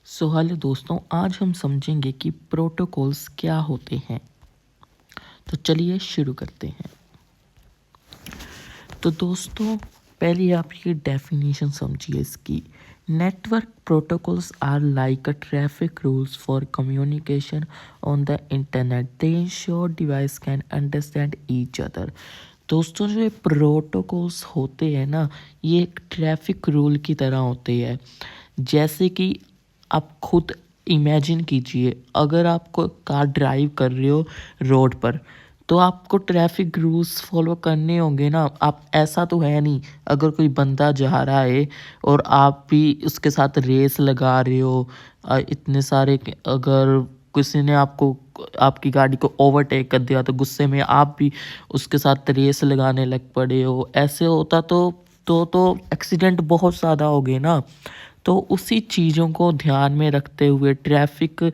Hello दोस्तों, आज हम समझेंगे कि प्रोटोकॉल्स क्या होते हैं। तो चलिए शुरू करते हैं। तो दोस्तों, पहले आप ये डेफिनेशन समझिए इसकी। Network protocols are like a traffic rules for communication on the internet. They ensure device can understand each other. दोस्तों, जो प्रोटोकॉल्स होते हैं ना, ये एक ट्रैफिक रूल की तरह होते हैं। जैसे कि आप खुद इमेजिन कीजिए, अगर आप कार ड्राइव कर रहे हो रोड पर, तो आपको ट्रैफिक रूल्स फॉलो करने होंगे ना। आप ऐसा तो है नहीं, अगर कोई बंदा जा रहा है और आप भी उसके साथ रेस लगा रहे हो, इतने सारे अगर किसी ने आपको आपकी गाड़ी को ओवरटेक कर दिया तो गुस्से में आप भी उसके साथ रेस लगाने लग पड़े हो, ऐसे होता तो एक्सीडेंट बहुत ज़्यादा हो गए ना। तो उसी चीज़ों को ध्यान में रखते हुए ट्रैफिक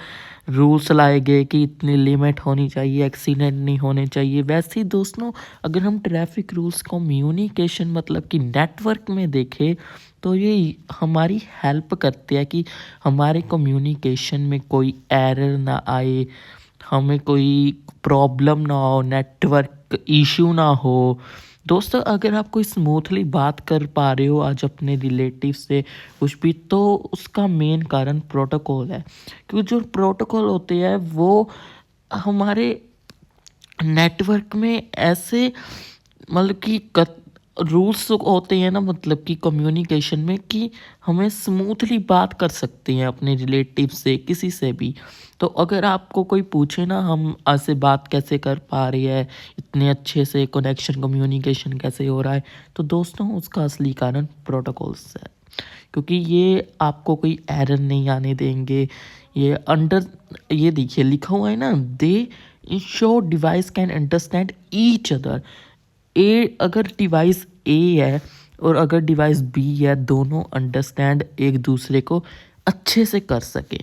रूल्स लाए गए कि इतनी लिमिट होनी चाहिए, एक्सीडेंट नहीं होने चाहिए। वैसे ही दोस्तों, अगर हम ट्रैफिक रूल्स कम्युनिकेशन मतलब कि नेटवर्क में देखें, तो ये हमारी हेल्प करते हैं कि हमारे कम्युनिकेशन में कोई एरर ना आए, हमें कोई प्रॉब्लम ना हो, नेटवर्क इशू ना हो। दोस्तों, अगर आप कोई स्मूथली बात कर पा रहे हो आज अपने रिलेटिव से कुछ भी, तो उसका मेन कारण प्रोटोकॉल है। क्योंकि जो प्रोटोकॉल होते हैं वो हमारे नेटवर्क में ऐसे मतलब कि रूल्स होते हैं ना, मतलब कि कम्युनिकेशन में, कि हमें स्मूथली बात कर सकते हैं अपने रिलेटिव से, किसी से भी। तो अगर आपको कोई पूछे ना हम ऐसे बात कैसे कर पा रही है, इतने अच्छे से कनेक्शन कम्युनिकेशन कैसे हो रहा है, तो दोस्तों उसका असली कारण प्रोटोकॉल्स है। क्योंकि ये आपको कोई एरर नहीं आने देंगे। ये देखिए लिखा हुआ है ना, they ensure device can understand each other. ए अगर डिवाइस ए है और अगर डिवाइस बी है, दोनों अंडरस्टैंड एक दूसरे को अच्छे से कर सके।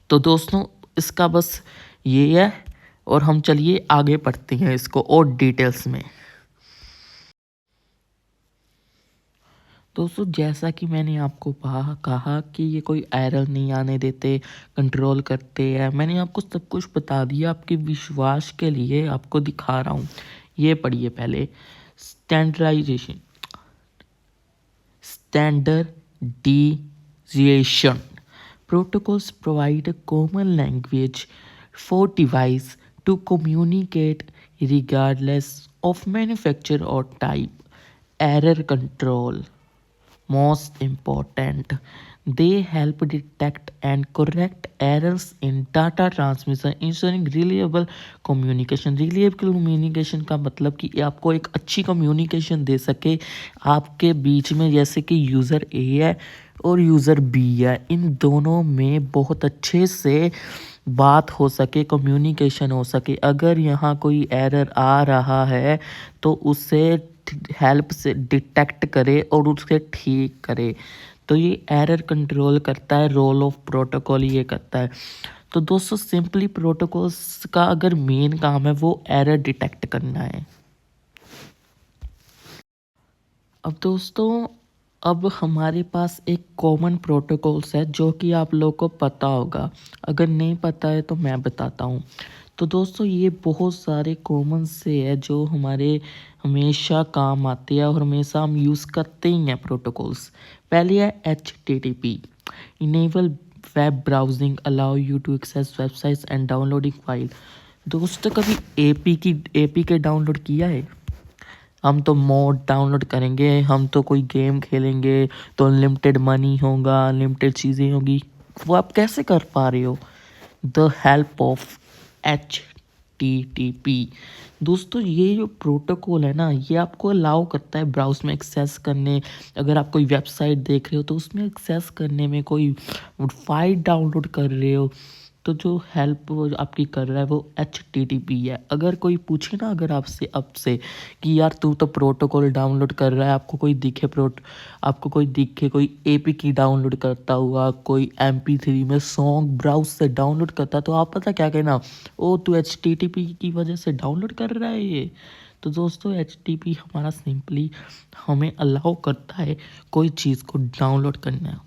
तो दोस्तों, इसका बस ये है। और हम चलिए आगे पढ़ते हैं इसको और डिटेल्स में। दोस्तों, जैसा कि मैंने आपको कहा कि ये कोई एरर नहीं आने देते, कंट्रोल करते हैं। मैंने आपको सब कुछ बता दिया, आपके विश्वास के लिए आपको दिखा रहा हूँ। ये पढ़िए पहले। Standardisation, standardization. Protocols provide a common language for device to communicate regardless of manufacturer or type. Error control, most important. They help detect and correct errors in data transmission, ensuring reliable communication. Reliable communication का मतलब कि ये आपको एक अच्छी communication दे सके आपके बीच में, जैसे कि यूज़र ए है और यूज़र बी है, इन दोनों में बहुत अच्छे से बात हो सके, कम्युनिकेशन हो सके। अगर यहाँ कोई एरर आ रहा है तो उसे हेल्प से डिटेक्ट करे और उसे ठीक करे। तो ये एरर कंट्रोल करता है, रोल ऑफ प्रोटोकॉल ये करता है। तो दोस्तों, सिंपली प्रोटोकॉल्स का अगर मेन काम है वो एरर डिटेक्ट करना है। अब दोस्तों, अब हमारे पास एक कॉमन प्रोटोकॉल्स है जो कि आप लोगों को पता होगा। अगर नहीं पता है तो मैं बताता हूँ। तो दोस्तों, ये बहुत सारे कॉमन से है जो हमारे हमेशा काम आते हैं और हमेशा हम यूज़ करते ही हैं प्रोटोकॉल्स। पहले है HTTP, enable web browsing, allow you to access websites and downloading file. दोस्तों, कभी APK डाउनलोड किया है? हम तो मोड डाउनलोड करेंगे, हम तो कोई गेम खेलेंगे तो अनलिमिटेड मनी होगा, अनलिमिटेड चीज़ें होगी। वो आप कैसे कर पा रहे हो? The help of HTTP। दोस्तों, ये जो प्रोटोकॉल है ना, ये आपको अलाउ करता है ब्राउज में एक्सेस करने। अगर आप कोई वेबसाइट देख रहे हो तो उसमें एक्सेस करने में, कोई फाइल डाउनलोड कर रहे हो, तो जो हेल्प वो आपकी कर रहा है वो HTTP है। अगर कोई पूछे ना, अगर आपसे कि यार तू तो प्रोटोकॉल डाउनलोड कर रहा है, आपको कोई दिखे कोई APK डाउनलोड करता हुआ, कोई MP3 में सॉन्ग ब्राउज से डाउनलोड करता, तो आप पता क्या कहना? ओ, तू HTTP की वजह से डाउनलोड कर रहा है ये। तो दोस्तों, HTTP हमारा सिंपली हमें अलाउ करता है कोई चीज़ को डाउनलोड करना।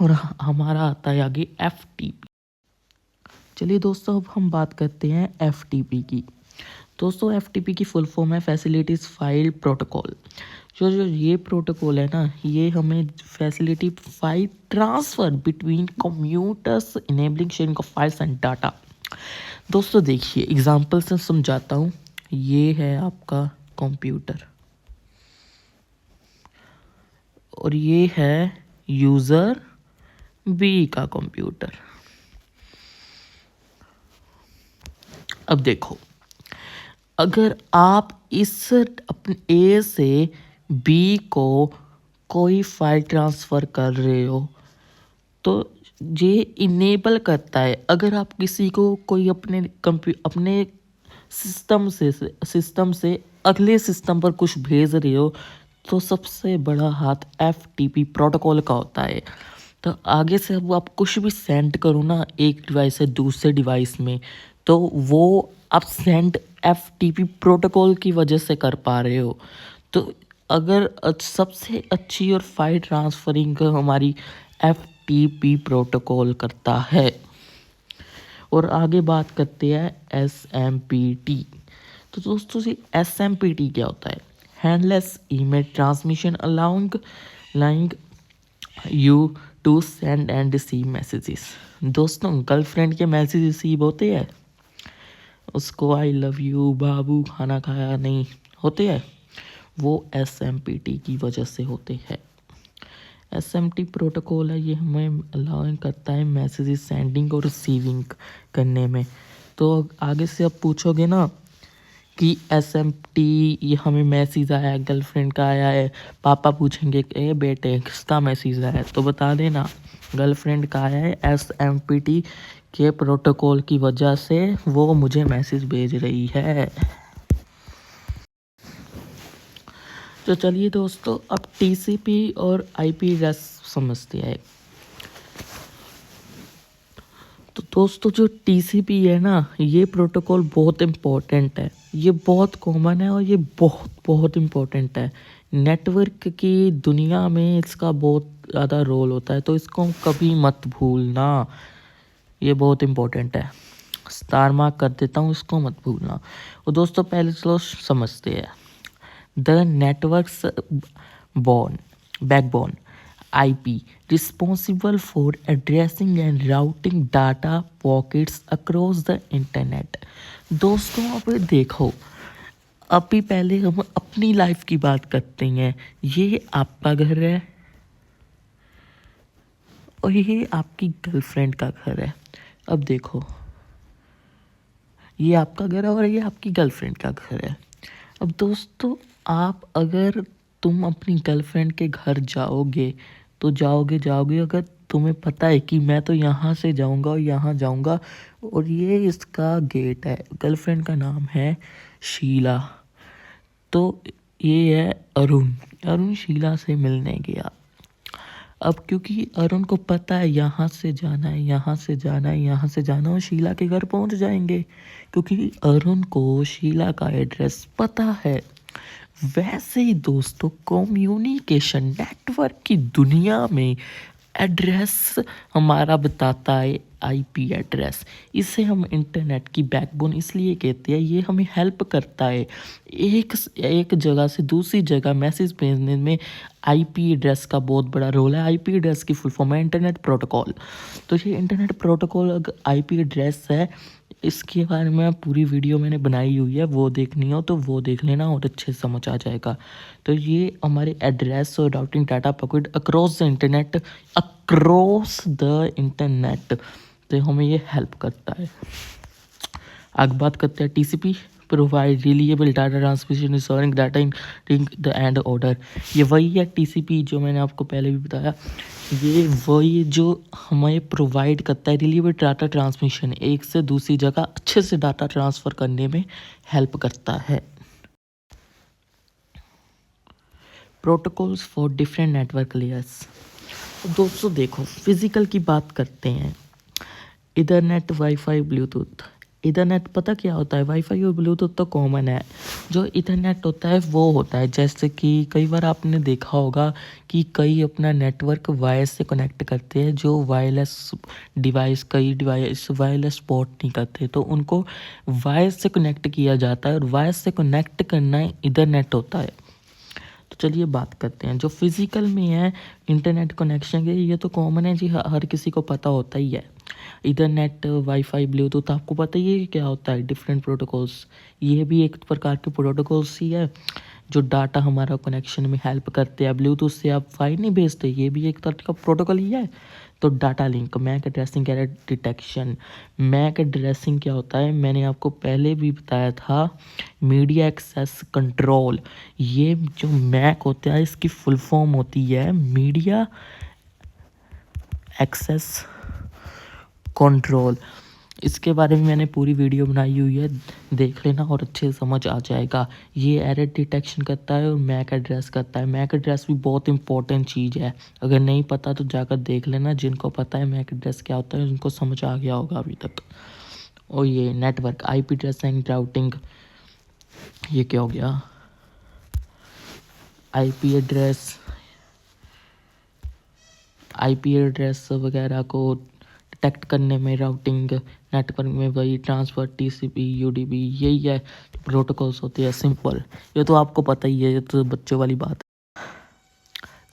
और हमारा आता है आगे FTP। चलिए दोस्तों, अब हम बात करते हैं FTP की। दोस्तों FTP की फुल फॉर्म है फैसिलिटीज फाइल प्रोटोकॉल। जो जो ये प्रोटोकॉल है ना, ये हमें facility file transfer between computers enabling sharing of files and data. दोस्तों देखिए, एग्जांपल से समझाता हूँ। ये है आपका कंप्यूटर और ये है यूज़र बी का कंप्यूटर। अब देखो, अगर आप इस अपने ए से बी को कोई फाइल ट्रांसफ़र कर रहे हो तो ये इनेबल करता है। अगर आप किसी को कोई अपने सिस्टम से अगले सिस्टम पर कुछ भेज रहे हो तो सबसे बड़ा हाथ FTP प्रोटोकॉल का होता है। तो आगे से अब आप कुछ भी सेंड करो ना एक डिवाइस से दूसरे डिवाइस में, तो वो आप सेंड FTP प्रोटोकॉल की वजह से कर पा रहे हो। तो अगर सबसे अच्छी और फाइल ट्रांसफरिंग हमारी FTP प्रोटोकॉल करता है। और आगे बात करते हैं SMPT। तो दोस्तों जी SMPT क्या होता है? Handles email transmission allowing you to send and receive messages. दोस्तों गर्लफ्रेंड के मैसेज रिसीव होते हैं, उसको आई लव यू बाबू खाना खाया नहीं होते हैं, वो SMPT की वजह से होते हैं। SMT प्रोटोकॉल है, ये हमें अलाउ करता है मैसेजेस सेंडिंग और रिसीविंग करने में। तो आगे से अब पूछोगे ना कि SMT ये हमें मैसेज आया है, गर्लफ्रेंड का आया है, पापा पूछेंगे ए बेटे किसका मैसेज आया है, तो बता देना गर्लफ्रेंड का आया है। SMPT के प्रोटोकॉल की वजह से वो मुझे मैसेज भेज रही है। तो चलिए दोस्तों, अब TCP और IP एड्रेस समझते हैं। तो दोस्तों जो TCP है ना, ये प्रोटोकॉल बहुत इम्पोर्टेंट है, ये बहुत कॉमन है और ये बहुत बहुत इम्पोर्टेंट है। नेटवर्क की दुनिया में इसका बहुत ज़्यादा रोल होता है, तो इसको कभी मत भूलना, ये बहुत इम्पोर्टेंट है। स्टार मार्क कर देता हूँ, इसको मत भूलना। और दोस्तों पहले चलो समझते हैं the networks backbone IP responsible for addressing and routing data packets across the internet। दोस्तों अब देखो, अभी पहले हम अपनी लाइफ की बात करते हैं। ये आपका घर है और ये आपकी गर्लफ्रेंड का घर है। अब देखो, ये आपका घर है और ये आपकी गर्लफ्रेंड का घर है। अब दोस्तों आप अगर तुम अपनी गर्लफ्रेंड के घर जाओगे तो जाओगे अगर तुम्हें पता है कि मैं तो यहाँ से जाऊँगा और यहाँ जाऊँगा और ये इसका गेट है, गर्लफ्रेंड का नाम है शीला, तो ये है अरुण शीला से मिलने गया। अब क्योंकि अरुण को पता है यहाँ से जाना है, यहाँ से जाना है, यहाँ से जाना, और शीला के घर पहुँच जाएंगे क्योंकि अरुण को शीला का एड्रेस पता है। वैसे ही दोस्तों कम्युनिकेशन नेटवर्क की दुनिया में एड्रेस हमारा बताता है IP एड्रेस। इसे हम इंटरनेट की बैकबोन इसलिए कहते हैं, ये हमें हेल्प करता है एक जगह से दूसरी जगह मैसेज भेजने में। IP एड्रेस का बहुत बड़ा रोल है। IP एड्रेस की फुल फॉर्म है इंटरनेट प्रोटोकॉल। तो ये इंटरनेट प्रोटोकॉल IP एड्रेस है, इसके बारे में पूरी वीडियो मैंने बनाई हुई है, वो देखनी हो तो वो देख लेना और अच्छे से समझ आ जाएगा। तो ये हमारे एड्रेस और routing data pocket across the internet तो हमें ये हेल्प करता है। आगे बात करते हैं TCP provide reliable data transmission ensuring data in the end order. ये वही है TCP जो मैंने आपको पहले भी बताया, ये वही जो हमें प्रोवाइड करता है रिलीएबल डाटा ट्रांसमिशन, एक से दूसरी जगह अच्छे से डाटा ट्रांसफ़र करने में हेल्प करता है। Protocols for different network layers. दोस्तों देखो, फिजिकल की बात करते हैं, इथरनेट, वाईफाई, ब्लूटूथ। इथरनेट पता क्या होता है, वाईफाई और ब्लूटूथ तो कॉमन है। जो इथरनेट होता है वो होता है, जैसे कि कई बार आपने देखा होगा कि कई अपना नेटवर्क वायर्स से कनेक्ट करते हैं, जो वायरलेस डिवाइस, कई डिवाइस वायरलेस सपोर्ट नहीं करते, तो उनको वायर्स से कनेक्ट किया जाता है, और वायर्स से कनेक्ट करना इथरनेट होता है। तो चलिए बात करते हैं जो फिज़िकल में है इंटरनेट कनेक्शन के। ये तो कॉमन है जी, हर किसी को पता होता ही है। इथरनेट, वाईफाई, ब्लूटूथ, आपको पता ही है कि क्या होता है, डिफरेंट प्रोटोकॉल्स। ये भी एक प्रकार के प्रोटोकॉल्स ही है जो डाटा हमारा कनेक्शन में हेल्प करते हैं। ब्लूटूथ से आप फाइल नहीं भेजते, ये भी एक तरह का प्रोटोकॉल ही है। तो data link, MAC addressing, error detection. MAC addressing क्या होता है, मैंने आपको पहले भी बताया था, मीडिया एक्सेस कंट्रोल। ये जो मैक होता है इसकी फुल फॉर्म होती है मीडिया एक्सेस कंट्रोल। इसके बारे में मैंने पूरी वीडियो बनाई हुई है, देख लेना और अच्छे से समझ आ जाएगा। ये एरर डिटेक्शन करता है और मैक एड्रेस करता है। मैक एड्रेस भी बहुत इंपॉर्टेंट चीज़ है, अगर नहीं पता तो जाकर देख लेना। जिनको पता है मैक एड्रेस क्या होता है उनको समझ आ गया होगा अभी तक। और ये network, IP address and routing, ये क्या हो गया, आईपी एड्रेस वगैरह को डिटेक्ट करने में, राउटिंग, नेटवर्क में वही ट्रांसफ़र, टीसीपी, यूडीपी, यही है प्रोटोकॉल्स होती है, सिंपल। ये तो आपको पता ही है, ये तो बच्चों वाली बात है।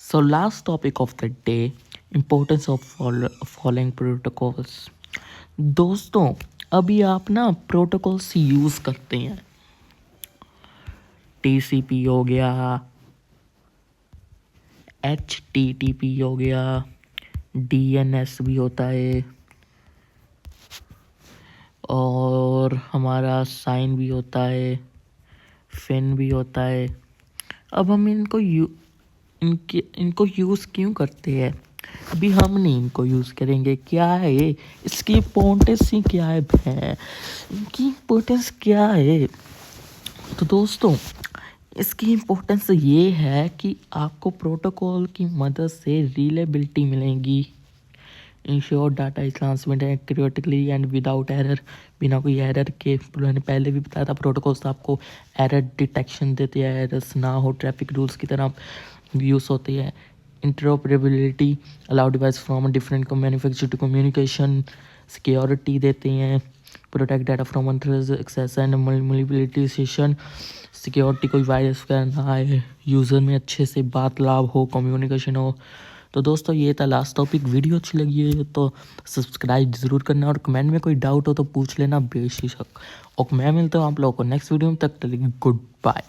So last topic of the day, importance of following protocols. दोस्तों अभी आप ना प्रोटोकॉल्स यूज़ करते हैं, टीसीपी हो गया, एचटीटीपी हो गया, डीएनएस भी होता है, और हमारा साइन भी होता है, फिन भी होता है। अब हम इनको यूज़ क्यों करते हैं, अभी हम नहीं इनको यूज़ करेंगे। क्या है ये, इसकी इम्पोर्टेंस ही क्या है, इनकी इम्पोर्टेंस क्या है। तो दोस्तों इसकी इम्पोर्टेंस ये है कि आपको प्रोटोकॉल की मदद से रिलेबिलिटी मिलेगी। Ensure data is transmit accurately and without error, बिना कोई एरर के। मैंने पहले भी बताया था प्रोटोकॉल्स आपको एरर डिटेक्शन देते हैं, एरर्स ना हो, ट्रैफिक रूल्स की तरह यूज़ होती है। Interoperability, allow device from different manufacture to communication, security देते हैं, protect data from access and multiplication, security, कोई वायरस वगैरह ना आए, यूज़र में अच्छे से बात लाभ हो, कम्युनिकेशन हो। तो दोस्तों ये था लास्ट टॉपिक। वीडियो अच्छी लगी है तो सब्सक्राइब ज़रूर करना, और कमेंट में कोई डाउट हो तो पूछ लेना बेशक। और मैं मिलता हूँ आप लोगों को नेक्स्ट वीडियो में, तक के लिए गुड बाय।